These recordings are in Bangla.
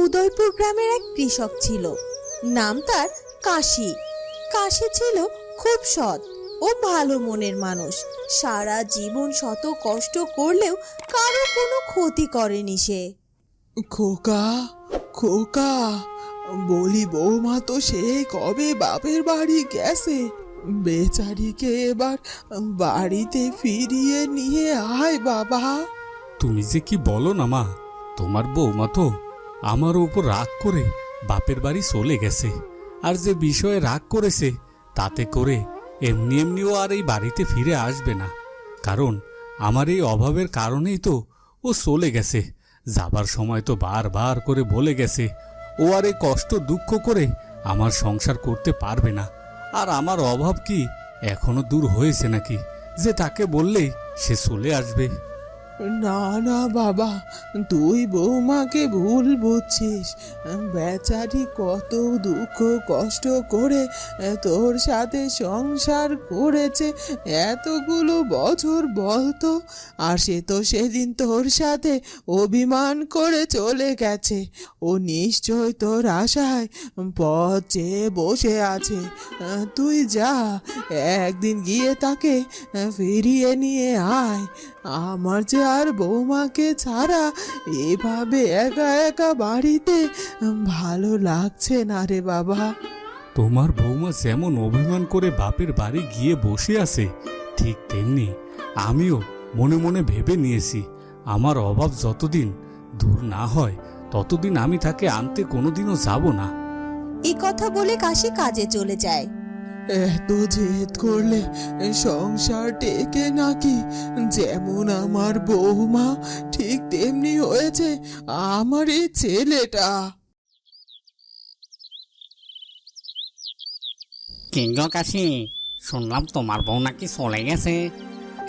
উদয়পুর গ্রামের এক কৃষক ছিল। নাম তার কাশি। কাশি ছিল খুব সৎ ও ভালো মনের মানুষ। সারা জীবন শত কষ্ট করলেও কারো কোনো ক্ষতি করেনি সে। খোকা, খোকা, বলি বৌমা তো সে কবে বাপের বাড়ি গেছে। বেচারিকে এবার বাড়িতে ফিরিয়ে নিয়ে আয় বাবা। তুমি যে কি বলো না মা, তোমার বৌমা তো আমার উপর রাগ করে বাপের বাড়ি চলে গেছে। আর যে বিষয়ে রাগ করেছে তাতে করে এমনি এমনিও আর এই বাড়িতে ফিরে আসবে না। কারণ আমার এই অভাবের কারণেই তো ও চলে গেছে। যাবার সময় তো বারবার করে বলে গেছে ও আর এই কষ্ট দুঃখ করে আমার সংসার করতে পারবে না। আর আমার অভাব কি এখনো দূর হয়েছে নাকি যে তাকে বললেই সে চলে আসবে? না না বাবা, তুই বৌমাকে ভুল বুঝছিস। বেচারি কত দুঃখ কষ্ট করে তোর সাথে সংসার করেছে এতগুলো বছর বলতো। আর সে তো সেদিন তোর সাথে অভিমান করে চলে গেছে। ও নিশ্চয় তোর আশায় পথ চেয়ে বসে আছে। তুই যা, একদিন গিয়ে তাকে ফিরিয়ে নিয়ে আয়। আমার যে আর বৌমাকে ছাড়া এভাবে একা একা বাড়িতে ভালো লাগছে না রে বাবা। তোমার বৌমা যেমন অভিমান করে বাপের বাড়ি গিয়ে বসে আছে, ঠিক তেমনি আমিও মনে মনে ভেবে নিয়েছি আমার অভাব যতদিন দূর না হয় ততদিন আমি তাকে আনতে কোনোদিনও যাব না। এই কথা বলে কাশি কাজে চলে যায়। এত জেদ করলে সংসার টেকে নাকি? যেমন আমার বৌমা ঠিক তেমনি হয়েছে আমার এই ছেলেটা। কিঙ্গ কাশি, শুনলাম তোমার বউ নাকি চলে গেছে।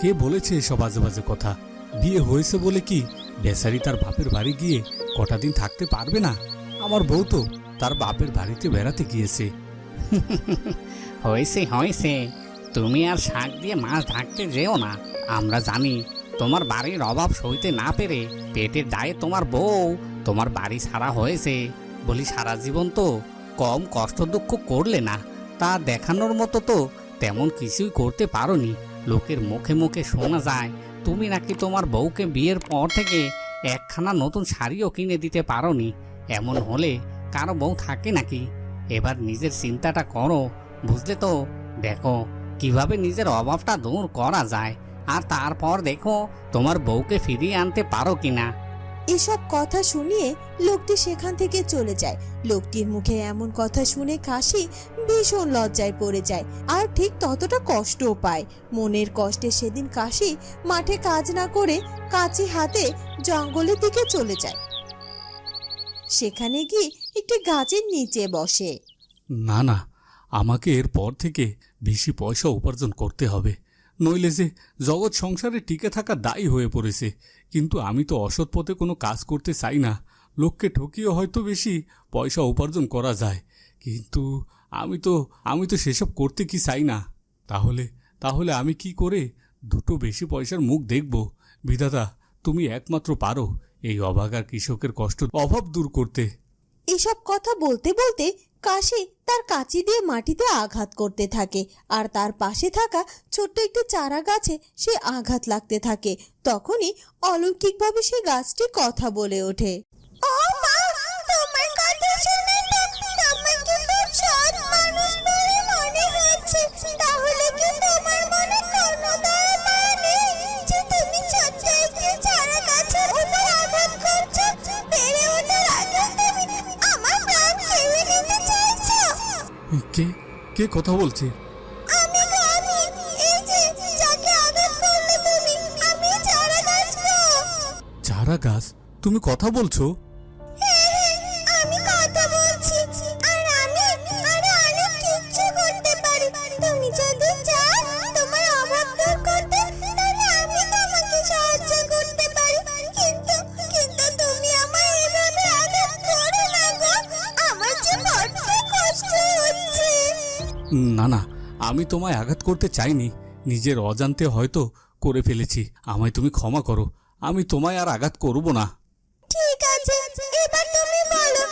কে বলেছে এসব বাজে বাজে কথা? বিয়ে হয়েছে বলে কি বেচারি তার বাপের বাড়ি গিয়ে কটা দিন থাকতে পারবে না? আমার বউ তো তার বাপের বাড়িতে বেড়াতে গিয়েছে। হয়েছে হয়েছে, তুমি আর শাক দিয়ে মাছ ঢাকতে যেও না। আমরা জানি তোমার বাড়ির অভাব সইতে না পেরে পেটের দায়ে তোমার বউ তোমার বাড়ি ছাড়া হয়েছে। বলি সারা জীবন তো কম কষ্ট দুঃখ করলে না, তা দেখানোর মতো তো তেমন কিছুই করতে পারোনি। লোকের মুখে মুখে শোনা যায় তুমি নাকি তোমার বউকে বিয়ের পর থেকে একখানা নতুন শাড়িও কিনে দিতে পারোনি। এমন হলে কারো বউ থাকে নাকি? এবার নিজের চিন্তাটা করো, বুঝলে তো? দেখো কিভাবে নিজের অভাবটা দূর করা যায়, আর তারপর দেখো তোমার বউকে ফিরিয়ে আনতে পারো কিনা। এসব কথা শুনিয়ে লোকটি সেখান থেকে চলে যায়। লোকটির মুখে এমন কথা শুনে কাশি ভীষণ লজ্জায় পড়ে যায়, আর ঠিক ততটা কষ্টও পায়। মনের কষ্টে সেদিন কাশি মাঠে কাজ না করে কাঁচি হাতে জঙ্গলের দিকে চলে যায়। সেখানে গিয়ে একটি গাছের নিচে বসে। না না, আমাকে এরপর থেকে বেশি পয়সা উপার্জন করতে হবে, নইলে যে জগৎ সংসারে টিকে থাকা দায়ী হয়ে পড়েছে। কিন্তু আমি তো অসৎ পথে কোনো কাজ করতে চাই না। লোককে ঠকিয়ে হয়তো বেশি পয়সা উপার্জন করা যায়, কিন্তু আমি তো সেসব করতে কি চাই না। তাহলে আমি কি করে দুটো বেশি পয়সার মুখ দেখব? বিধাতা, তুমি একমাত্র পারো এই অভাগা কৃষকের কষ্ট অভাব দূর করতে। এসব কথা বলতে বলতে কাশি তার কাঁচি দিয়ে মাটিতে আঘাত করতে থাকে, আর তার পাশে থাকা ছোট্ট একটি চারা গাছে সে আঘাত লাগতে থাকে। তখনই অলৌকিকভাবে সেই গাছটি কথা বলে ওঠে। কে কে কথা বলছে? চারা গাছ, তুমি কথা বলছো? না না, আমি তোমায় আঘাত করতে চাইনি, নিজের অজান্তে হয়তো করে ফেলেছি। আমায় তুমি ক্ষমা করো, আমি তোমায় আর আঘাত করব না। ঠিক আছে, এবার তুমি বলো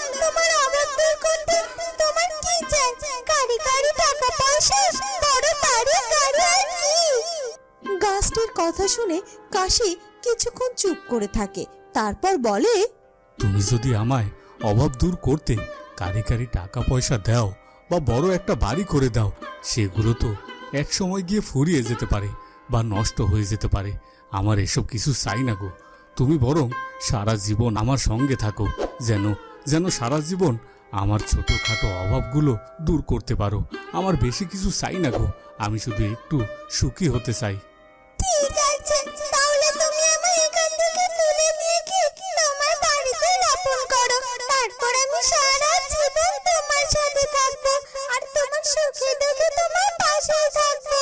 পয়সা, বড় বাড়ি গাড়ি আর কি? গাছটির কথা শুনে কাশি কিছুক্ষণ চুপ করে থাকে, তারপর বলে, তুমি যদি আমায় অভাব দূর করতে কারি কারি টাকা পয়সা দাও বা বড় একটা বাড়ি করে দাও, সেগুলো তো এক সময় গিয়ে ফুরিয়ে যেতে পারে বা নষ্ট হয়ে যেতে পারে। আমার এসব কিছু চাই না গো। তুমি বরং সারা জীবন আমার সঙ্গে থাকো, যেন যেন সারা জীবন আমার ছোটখাটো অভাবগুলো দূর করতে পারো। আমার বেশি কিছু চাই না গো, আমি শুধু একটু সুখী হতে চাই। ঠিক আছে, তাহলে তুমি আমায় এখান থেকে তুলে নিয়ে গিয়ে তোমার বাড়িতে রোপণ করো। তারপর আমি সারা জীবন তোমার সাথে থাকবো আর তোমার সুখে দুঃখে তোমার পাশে থাকবো।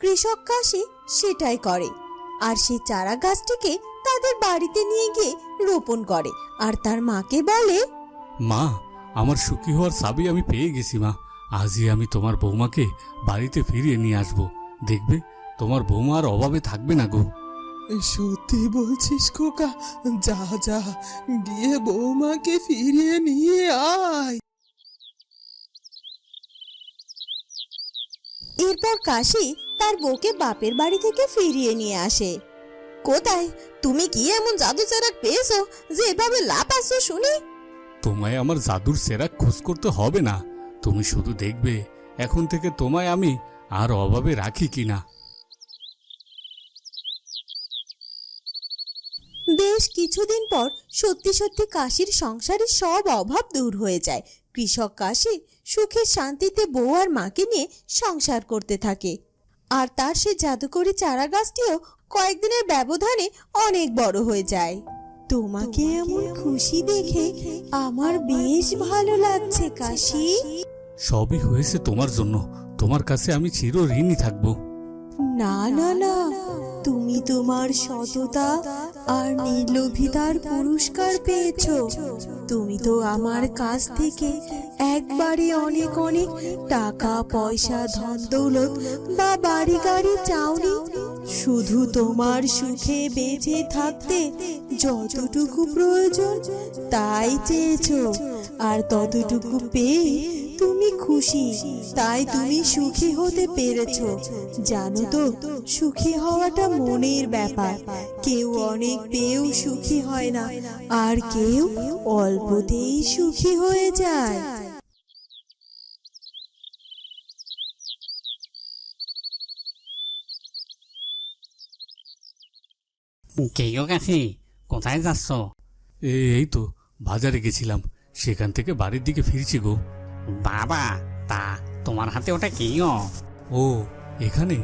কৃষক কাশি সেটাই করে, আর সেই চারা গাছটিকে তাদের বাড়িতে নিয়ে গিয়ে রোপণ করে আর তার মাকে বলে, মা, আমার সুখী হওয়ার চাবি আমি পেয়ে গেছি মা। আজই আমি তোমার বৌমাকে বাড়িতে ফিরিয়ে নিয়ে আসবো। দেখবে তোমার বৌমা আর অভাবে থাকবে না গো। সত্যি বলছিস খোকা? যা যা, গিয়ে বৌমাকে ফিরিয়ে নিয়ে আয়। এরপর কাশি তার বউকে বাপের বাড়ি থেকে ফিরিয়ে নিয়ে আসে। কোথায় তুমি কি এমন জাদু চেরাক পেয়েছো যে এভাবে লাফাচ্ছ শুনি? তোমায় আমার জাদুর সেরাক খোঁজ করতে হবে না, তুমি শুধু দেখবে এখন থেকে তোমায় আমি আর অভাবে রাখি কিনা। বেশ কিছুদিন পর সত্যি সত্যি কাশির সংসারের সব অভাব দূর হয়ে যায়। কৃষক কাশি সুখে শান্তিতে বউ আর মাকে নিয়ে সংসার করতে থাকে, আর তার সে জাদুকরি চারা গাছটিও কয়েকদিনের ব্যবধানে অনেক বড় হয়ে যায়। তোমাকে এমন খুশি দেখে আমার বেশ ভালো লাগছে কাশি। সবই হয়েছে তোমার জন্য, তোমার কাছে আমি চির ঋণী থাকবো। না না না, তুমি তোমার সততা আর নির্লোভিতার পুরস্কার পেয়েছো। তুমি তো আমার কাছ থেকে একবারে অনেক অনেক টাকা পয়সা ধন দৌলত বা বাড়ি গাড়ি চাওনি, শুধু তোমার সুখে বেঁচে থাকতে যতটুকু প্রয়োজন তাই চেয়েছো, আর ততটুকু পেয়ে তুমি খুশি, তাই তুমি সুখী হতে পেরেছো। জানো তো, সুখী হওয়াটা মনের ব্যাপার। কেউ অনেক পেয়েও সুখী হয় না, আর কেউ অল্পতেই সুখী হয়ে যায়। কেউ কাশি, কোথায় যাচ্ছ? এই তো বাজারে গেছিলাম, সেখান থেকে বাড়ির দিকে ফিরছি গো। বাবা, তা তোমার হাতে ওটা কি? ও, এখানে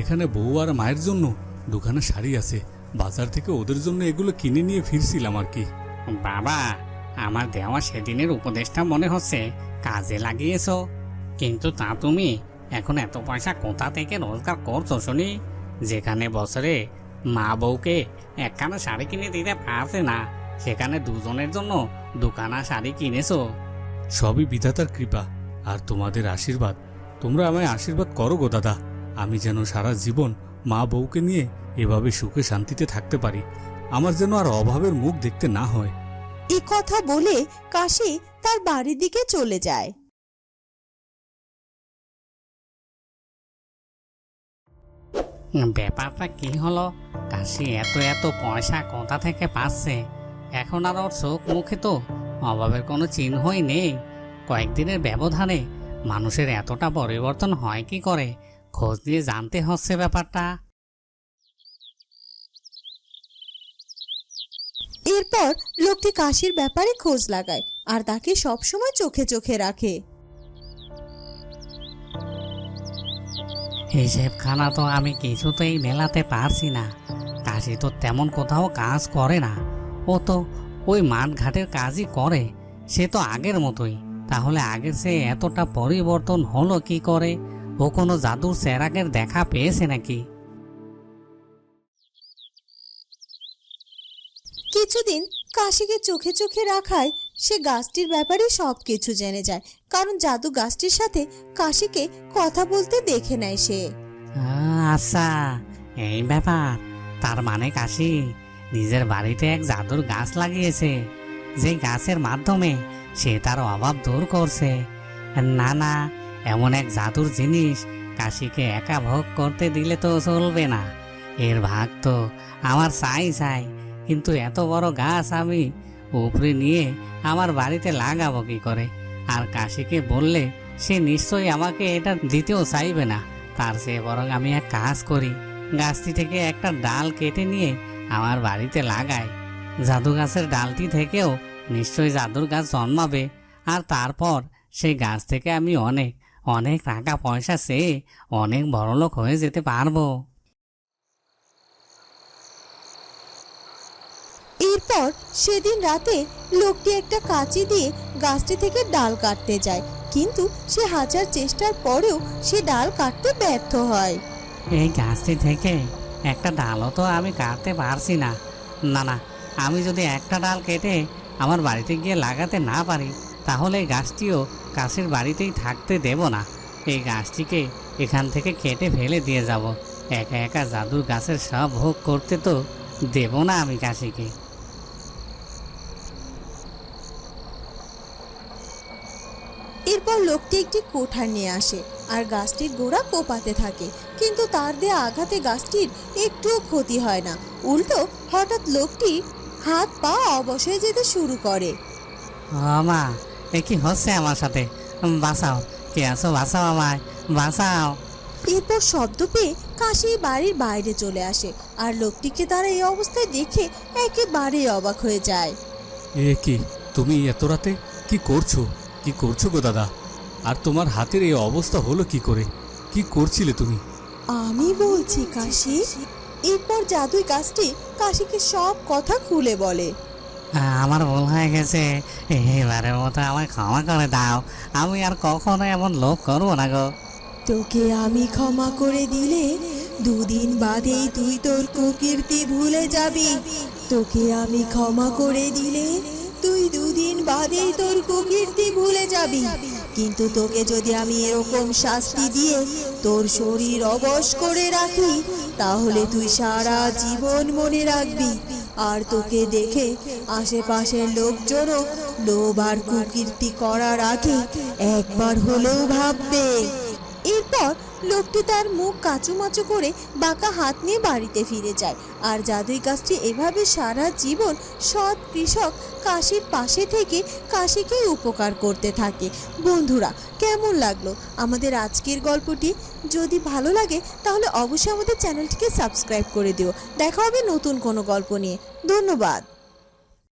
এখানে বউ আর মায়ের জন্য দুখানা শাড়ি আছে, বাজার থেকে ওদের জন্য এগুলো কিনে নিয়ে ফিরছিলাম আর কি। বাবা, আমার দেওয়া সেদিনের উপদেশটা মনে হচ্ছে কাজে লাগিয়েছো, কিন্তু তা তুমি এখন এত পয়সা কোথা থেকে রোজগার করছো শুনি? যেখানে বছরে মা বউকে একখানা শাড়ি কিনে দিতে পারছে না, সেখানে দুজনের জন্য দুখানা শাড়ি কিনেছো। সবই বিধাতার কৃপা আর তোমাদের আশীর্বাদ। তোমরা আমায় আশীর্বাদ করো গো দাদা, আমি যেন সারা জীবন মা বউকে নিয়ে এভাবে সুখে শান্তিতে থাকতে পারি, আমার যেন আর অভাবের মুখ দেখতে না হয়। এ কথা বলে কাশি তার বাড়ির দিকে চলে যায়। ব্যাপারটা কি হলো? কাশি এত এত পয়সা কোথা থেকে পাচ্ছে? এখন আর ওর চোখ মুখে তো অভাবের কোনো চিহ্নই নেই। কয়েকদিনের ব্যবধানে মানুষের এতটা পরিবর্তন হয় কি করে? খোঁজ নিয়ে জানতে হচ্ছে ব্যাপারটা। এরপর লোকটি কাশির ব্যাপারে খোঁজ লাগায় আর তাকে সবসময় চোখে চোখে রাখে। হিসেবখানা তো আমি কিছুতেই মেলাতে পারছি না। কাশি তো তেমন কোথাও কাজ করে না, ও তো ওই মাঠঘাটের কাজই করে। সে তো আগের মতোই, তাহলে আগের সে এতটা পরিবর্তন হলো কি করে? ও কোনো জাদুর চেরাগের দেখা পেয়েছে নাকি? কিছুদিন কাশিকে চোখে চোখে রাখায় সে গাছটির ব্যাপারে সবকিছু জেনে যায়, কারণ জাদু গাছটির সাথে কাশিকে কথা বলতে দেখে নেয় সে। আচ্ছা, এই ব্যাপার। তার মানে কাশি নিজের বাড়িতে এক জাদুর গাছ লাগিয়েছে, যে গাছের মাধ্যমে সে তার অভাব দূর করছে। না না, এমন এক জাদুর জিনিস কাশিকে একা ভোগ করতে দিলে তো চলবে না। এর ভাগ তো আমার চাই, কিন্তু এত বড় গাছ আমি উপরে নিয়ে আমার বাড়িতে লাগাবো কি করে? আর কাশিকে বললে সে নিশ্চয়ই আমাকে এটা দিতেও চাইবে না। তার চেয়ে বরং আমি এক কাজ করি, গাছটি থেকে একটা ডাল কেটে নিয়ে আমার বাড়িতে লাগাই। জাদু গাছের ডালটি থেকেও নিশ্চয়ই জাদুর গাছ জন্মাবে, আর তারপর সেই গাছ থেকে আমি অনেক অনেক টাকা পয়সা চেয়ে অনেক বড়লোক হয়ে যেতে পারবো। এরপর সেদিন রাতে লোকটি একটা কাঁচি দিয়ে গাছটি থেকে ডাল কাটতে যায়, কিন্তু সে হাজার চেষ্টার পরেও সে ডাল কাটতে ব্যর্থ হয়। এই গাছটি থেকে একটা ডালও তো আমি কাটতে পারছি না। না, আমি যদি একটা ডাল কেটে আমার বাড়িতে গিয়ে লাগাতে না পারি, তাহলে এই গাছটিও কাশির বাড়িতেই থাকতে দেব না। এই গাছটিকে এখান থেকে কেটে ফেলে দিয়ে যাব। একা একা জাদুর গাছের সব ভোগ করতে তো দেব না আমি কাশিকে। এরপর লোকটি একটি কোঠার নিয়ে আসে আর গাছটির গোড়া কোপাতে থাকে, কিন্তু তার দেয়া আঘাতে গাছটির একটুও ক্ষতি হয় না। উল্টো হঠাৎ লোকটি হাত পা অবশ হয়ে যেতে শুরু করে। মা, এ কি হচ্ছে আমার সাথে? বাঁচাও, কে আছো? বাঁচাও আমায়, বাঁচাও। এরপর শব্দ পেয়ে কাশি বাড়ির বাইরে চলে আসে আর লোকটিকে তারা এই অবস্থায় দেখে একেবারে অবাক হয়ে যায়। এ কি, তুমি এত রাতে কি করছো? কি করছো গো দাদা? আর তোমার হাতের এই অবস্থা হলো কি করে? কি করছিলে তুমি? আমি বলছি কাশি। এরপর জাদুই গাছটি কাশিকে সব কথা খুলে বলে। আমার ভুল হয়ে গেছে, এবারের মতো আমায় ক্ষমা করে দাও। আমি আর কখনো এমন লোভ করবো না গো। তোকে আমি ক্ষমা করে দিলে দুদিন বাদেই তুই তোর কুকীর্তি ভুলে যাবি। তোকে আমি ক্ষমা করে দিলে তুই দুদিন বাদেই তোর কুকীর্তি ভুলে যাবি, কিন্তু তোকে যদি আমি এরকম শাস্তি দিয়ে তোর শরীর অবশ করে রাখি, তাহলে তুই সারা জীবন মনে রাখবি। আর তোকে দেখে আশেপাশের লোকজনও লোভ আর কুকীর্তি করার আগে একবার হলেও ভাববে। এরপর লোকটি তার মুখ কাচুমাচু করে বাঁকা হাত নিয়ে বাড়িতে ফিরে যায়। আর জাদুই গাছটি এভাবে সারা জীবন সৎ কৃষক কাশির পাশে থেকে কাশিকে উপকার করতে থাকে। বন্ধুরা, কেমন লাগলো আমাদের আজকের গল্পটি? যদি ভালো লাগে তাহলে অবশ্যই আমাদের চ্যানেলটিকে সাবস্ক্রাইব করে দিও। দেখা হবে নতুন কোনো গল্প নিয়ে। ধন্যবাদ।